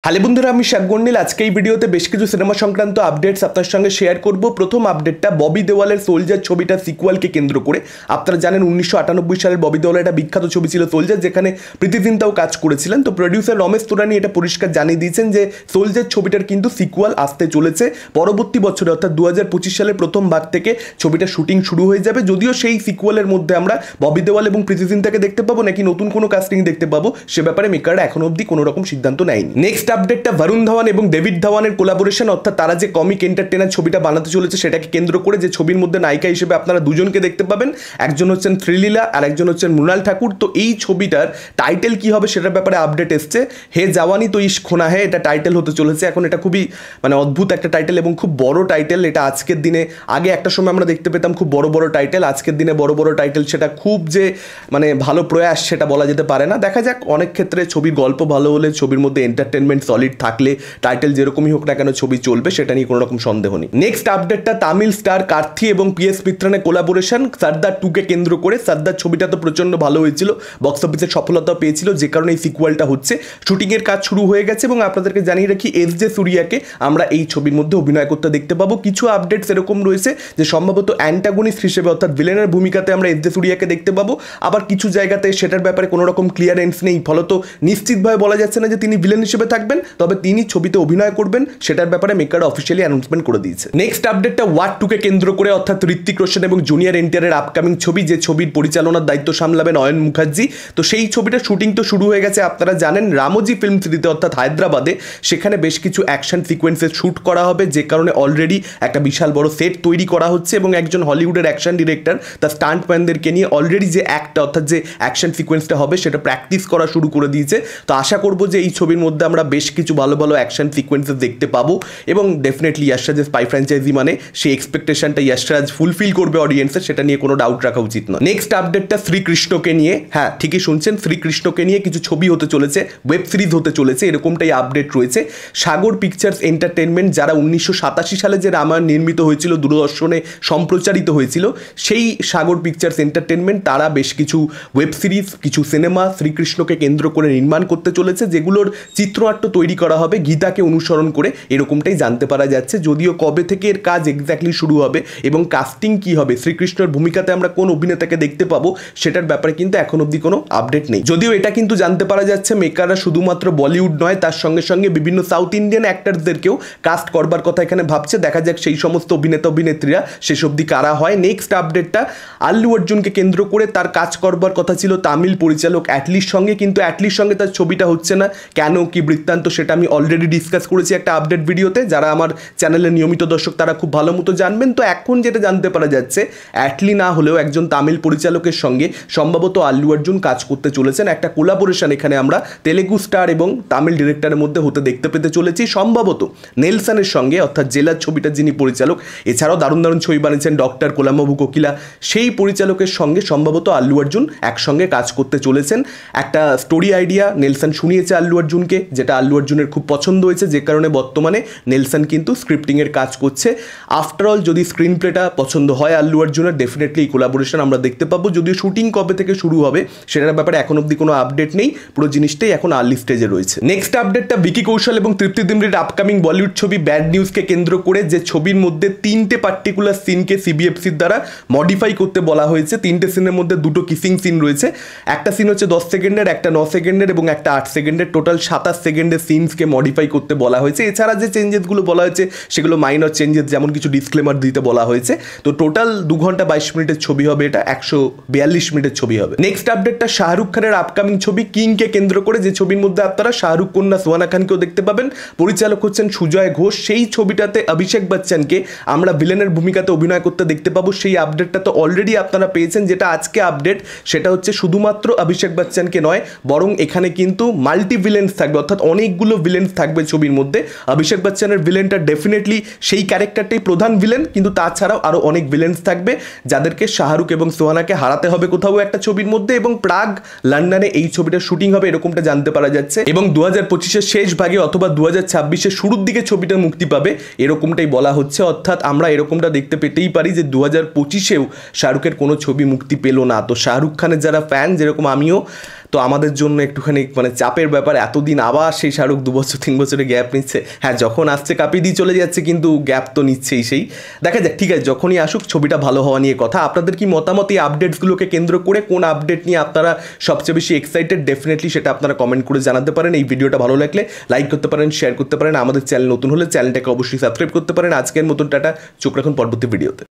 Hello বন্ধুরা, আমি শাকগন্ডিল। আজকে এই ভিডিওতে বেশ কিছু সিনেমা সংক্রান্ত আপডেটস আপনার সঙ্গে শেয়ার করব। প্রথম আপডেটটা ববি দেওয়ালের সোলজার ছবিটা সিকুয়ালকে কেন্দ্র করে। আপনারা জানেন 1998 সালের ববি দেওয়ালের একটা বিখ্যাত ছবি ছিল সোলজার, যেখানে প্রীতি জিন্তাও কাজ করেছিলেন। তো প্রডিউসার রমেশ তোরানি এটা পরিষ্কার জানিয়ে দিয়েছেন যে সোলজার ছবিটার কিন্তু সিকুয়াল আসতে চলেছে পরবর্তী বছরে, অর্থাৎ 2025 সালের প্রথম ভাগ থেকে ছবিটা শুটিং শুরু হয়ে যাবে। যদিও সেই সিকুয়ালের মধ্যে আমরা ববি দেওয়াল এবং প্রীতি জিন্তাকে দেখতে পাবো নাকি নতুন কোনো কাস্টিং দেখতে পাবো, সে ব্যাপারে মেকাররা এখনো অবধি কোনো রকম সিদ্ধান্ত নেয়নি। নেক্সট আপডেটটা বরুণ ধাওয়ান এবং ডেভিড ধাওয়ানের কোলাবোরেশন, অর্থাৎ তারা যে কমিক এন্টারটেইনার ছবিটা বানাতে চলেছে সেটাকে কেন্দ্র করে, যে ছবির মধ্যে নায়িকা হিসেবে আপনারা দুজনকে দেখতে পাবেন। একজন হচ্ছেন শ্রীলীলা আর একজন হচ্ছেন মৃণাল ঠাকুর। তো এই ছবিটার টাইটেল কি হবে সেটার ব্যাপারে আপডেট এসছে। হে জাওয়ানি তো ইশ খোনা হে, এটা টাইটেল হতে চলেছে। এখন এটা খুবই অদ্ভুত একটা টাইটেল এবং খুব বড় টাইটেল। এটা আজকের দিনে, আগে একটা সময় আমরা দেখতে পেতাম খুব বড় বড় টাইটেল, আজকের দিনে বড় বড় টাইটেল সেটা খুব যে ভালো প্রয়াস সেটা বলা যেতে পারে না। দেখা যাক, অনেক ক্ষেত্রে ছবির গল্প ভালো হলে, ছবির মধ্যে এন্টারটেনমেন্ট সলিড থাকলে টাইটেল যেরকমই হোক না কেন ছবি চলবে, সেটা নিয়ে কোনো রকম সন্দেহ নেই। নেক্সট আপডেটটা তামিল স্টার কার্থি এবং পিএস মিত্রানের কোলাবোরেশন সর্দার 2 কে কেন্দ্র করে। সর্দার ছবিটা তো প্রচন্ড ভালো হয়েছিল, বক্স অফিসে সফলতা পেয়েছিল, যে কারণে এই সিকুয়ালটা হচ্ছে। শুটিংয়ের কাজ শুরু হয়ে গেছে এবং আপনাদেরকে জানিয়ে রাখি এস জে সূর্যাকে আমরা এই ছবির মধ্যে অভিনয় করতে দেখতে পাবো। কিছু আপডেটস এরকম রয়েছে যে সম্ভবত অ্যান্টাগনিস্ট হিসেবে, অর্থাৎ ভিলেনের ভূমিকাতে আমরা এস জে সূর্যাকে দেখতে পাবো। আবার কিছু জায়গাতে সেটার ব্যাপারে কোনো রকম ক্লিয়ারেন্স নেই, ফলত নিশ্চিতভাবে বলা যাচ্ছে না যে তিনি ভিলেন হিসেবে থাকবেন, তবে তিনি ছবিতে অভিনয় করবেন সেটার ব্যাপারে মেকার অফিসিয়ালি অ্যানাউন্সমেন্ট করে দিয়েছে। নেক্সট আপডেটটা ওয়ার 2 কে কেন্দ্র করে, অর্থাৎ ঋত্বিক রোশন এবং জুনিয়র এনটিআরের আপকামিং ছবি, যে ছবির পরিচালনার দায়িত্ব সামলাবেন অয়ন মুখার্জি। তো সেই ছবিটার শুটিং তো শুরু হয়ে গেছে। আপনারা জানেন রামোজি ফিল্ম সিটিতে, অর্থাৎ হায়দ্রাবাদে, সেখানে বেশ কিছু অ্যাকশন সিকোয়েন্সের শ্যুট করা হবে, যে কারণে অলরেডি একটা বিশাল বড় সেট তৈরি করা হচ্ছে এবং একজন হলিউডের অ্যাকশন ডিরেক্টর তার স্টান্টম্যানদেরকে নিয়ে অলরেডি যে অর্থাৎ যে অ্যাকশন সিকোয়েন্সটা হবে সেটা প্র্যাকটিস করা শুরু করে দিয়েছে। তো আশা করবো যে এই ছবির মধ্যে আমরা বেশ কিছু ভালো ভালো অ্যাকশন সিকোয়েন্সেস দেখতে পাবো এবং ডেফিনেটলি ইয়াশরাজের স্পাই ফ্র্যাঞ্চাইজি সেই এক্সপেকটেশনটা ইয়াশরাজ ফুলফিল করবে অডিয়েন্সের, সেটা নিয়ে কোনো ডাউট রাখা উচিত নয়। নেক্সট আপডেটটা শ্রীকৃষ্ণকে নিয়ে। হ্যাঁ, ঠিকই শুনছেন, শ্রীকৃষ্ণকে নিয়ে কিছু ছবি হতে চলেছে, ওয়েব সিরিজ হতে চলেছে, এরকমটাই আপডেট রয়েছে। সাগর পিকচার্স এন্টারটেনমেন্ট, যারা 1987 সালে যে রামায়ণ নির্মিত হয়েছিল, দূরদর্শনে সম্প্রচারিত হয়েছিল, সেই সাগর পিকচার্স এন্টারটেনমেন্ট তারা বেশ কিছু ওয়েব সিরিজ, কিছু সিনেমা শ্রীকৃষ্ণকে কেন্দ্র করে নির্মাণ করতে চলেছে, যেগুলোর চিত্রনাট্য তৈরি করা হবে গীতাকে অনুসরণ করে, এরকমটাই জানতে পারা যাচ্ছে। যদিও কবে থেকে এর কাজ এক্স্যাক্টলি শুরু হবে এবং কাস্টিং কি হবে, শ্রীকৃষ্ণের ভূমিকাতে আমরা কোন অভিনেতাকে দেখতে পাবো, সেটার ব্যাপারে কিন্তু এখন অবধি কোনো আপডেট নেই। যদিও এটা কিন্তু জানতে পারা যাচ্ছে মেকাররা শুধুমাত্র বলিউড নয়, তার সঙ্গে সঙ্গে বিভিন্ন সাউথ ইন্ডিয়ান অ্যাক্টরদেরকেও কাস্ট করবার কথা এখানে ভাবছে। দেখা যাক সেই সমস্ত অভিনেতা অভিনেত্রীরা শেষ অবধি কারা হয়। নেক্সট আপডেটটা আল্লু অর্জুনকে কেন্দ্র করে, তার কাজ করবার কথা ছিল তামিল পরিচালক অ্যাটলির সঙ্গে, কিন্তু অ্যাটলির সঙ্গে তার ছবিটা হচ্ছে না। কেন, কি বৃত্তান্ত, সেটা আমি অলরেডি ডিসকাস করেছি একটা আপডেট ভিডিওতে। যারা আমার চ্যানেলের নিয়মিত দর্শক তারা খুব ভালো মতো জানবেন। তো এখন যেটা জানতে পারা যাচ্ছে, অ্যাটলি না হলেও একজন তামিল পরিচালকের সঙ্গে সম্ভবত আল্লু অর্জুন কাজ করতে চলেছেন। একটা কোলাবোরেশন এখানে আমরা তেলেগু স্টার এবং তামিল ডিরেক্টরের মধ্যে হতে দেখতে পেতে চলেছি, সম্ভবত নেলসনের সঙ্গে, অর্থাৎ জেলার ছবিটার যিনি পরিচালক, এছাড়াও দারুণ দারুণ ছবি বানিয়েছেন ডক্টর কোলামবু কোকিলা, সেই পরিচালকের সঙ্গে সম্ভবত আল্লু অর্জুন একসঙ্গে কাজ করতে চলেছেন। একটা স্টোরি আইডিয়া নেলসন শুনিয়েছে আল্লু অর্জুনকে, যেটা আল্লু অর্জুনের খুব পছন্দ হয়েছে, যে কারণে বর্তমানে নেলসন কিন্তু স্ক্রিপ্টিংয়ের কাজ করছে। আফটারঅল যদি স্ক্রিন প্লেটা পছন্দ হয় আল্লু অর্জুনের, ডেফিনেটলি এই কোলাবোরেশন আমরা দেখতে পাবো। যদিও শুটিং কবে থেকে শুরু হবে সেটার ব্যাপারে এখন অবধি কোনো আপডেট নেই, পুরো জিনিসটাই এখন আর্লি স্টেজে রয়েছে। নেক্সট আপডেটটা ভিকি কৌশল এবং তৃপ্তি ডিমরির আপকামিং বলিউড ছবি ব্যাড নিউজকে কেন্দ্র করে, যে ছবির মধ্যে 3টে পার্টিকুলার সিনকে সিবিএফসির দ্বারা মডিফাই করতে বলা হয়েছে। 3টে সিনের মধ্যে 2টো কিসিং সিন রয়েছে। একটা সিন হচ্ছে 10 সেকেন্ডের, একটা 9 সেকেন্ডের এবং একটা 8 সেকেন্ডের, টোটাল 27 সেকেন্ডের সিনসকে মডিফাই করতে বলা হয়েছে। এছাড়া যে চেঞ্জেসগুলো বলা হয়েছে সেগুলো মাইনর চেঞ্জেস, যেমন কিছু ডিসক্লেমার দিতে বলা হয়েছে। তো টোটাল 2 ঘন্টা 22 মিনিটের ছবি হবে, এটা 142 মিনিটের ছবি হবে। নেক্সট আপডেটটা শাহরুখ খানের আপকামিং ছবি কিংকে কেন্দ্র করে, যে ছবির মধ্যে আপনারা শাহরুখ কন্যা সোহানা খানকেও দেখতে পাবেন। পরিচালক হচ্ছেন সুজয় ঘোষ। সেই ছবিটাতে অভিষেক বচ্চনকে আমরা ভিলেনের ভূমিকাতে অভিনয় করতে দেখতে পাবো। সেই আপডেটটা তো অলরেডি আপনারা পেয়েছেন। যেটা আজকে আপডেট সেটা হচ্ছে শুধুমাত্র অভিষেক বচ্চনকে নয়, বরং এখানে কিন্তু মাল্টি ভিলেন্স থাকবে, অর্থাৎ অনেকগুলো ভিলেন্স থাকবে ছবির মধ্যে। অভিষেক বচ্চনের ভিলেনটা ডেফিনেটলি সেই ক্যারেক্টারটাই প্রধান ভিলেন, কিন্তু তাছাড়াও আরও অনেক ভিলেন্স থাকবে যাদেরকে শাহরুখ এবং সোহানাকে হারাতে হবে কোথাও একটা ছবির মধ্যে, এবং প্রাগ লন্ডনে এই ছবিটার শুটিং হবে এরকমটা জানতে পারা যাচ্ছে। এবং 2025-এর শেষ ভাগে অথবা 2026-এর শুরুর দিকে ছবিটা মুক্তি পাবে এরকমটাই বলা হচ্ছে। অর্থাৎ আমরা এরকমটা দেখতে পেতেই পারি যে 2025-এও শাহরুখের কোনো ছবি মুক্তি পেল না। তো শাহরুখ খানের যারা ফ্যান, যেরকম আমিও, তো আমাদের জন্য একটুখানি মানে চাপের ব্যাপার, এতদিন আবার সেই শাহরুখ 2 বছর 3 বছরের গ্যাপ নিচ্ছে। হ্যাঁ, যখন আসছে কাঁপিয়ে দিয়ে চলে যাচ্ছে, কিন্তু গ্যাপ তো নিচ্ছেই। সেই দেখা যাক, ঠিক আছে, যখনই আসুক ছবিটা ভালো হওয়া নিয়ে কথা। আপনাদের কি মতামত এই আপডেটসগুলোকে কেন্দ্র করে? কোন আপডেট নিয়ে আপনারা সবচেয়ে বেশি এক্সাইটেড? ডেফিনেটলি সেটা আপনারা কমেন্ট করে জানাতে পারেন। এই ভিডিওটা ভালো লাগলে লাইক করতে পারেন, শেয়ার করতে পারেন। আমাদের চ্যানেল নতুন হলে চ্যানেলটাকে অবশ্যই সাবস্ক্রাইব করতে পারেন। আজকের মতন টাটা, চোখ রাখুন পরবর্তী ভিডিওতে।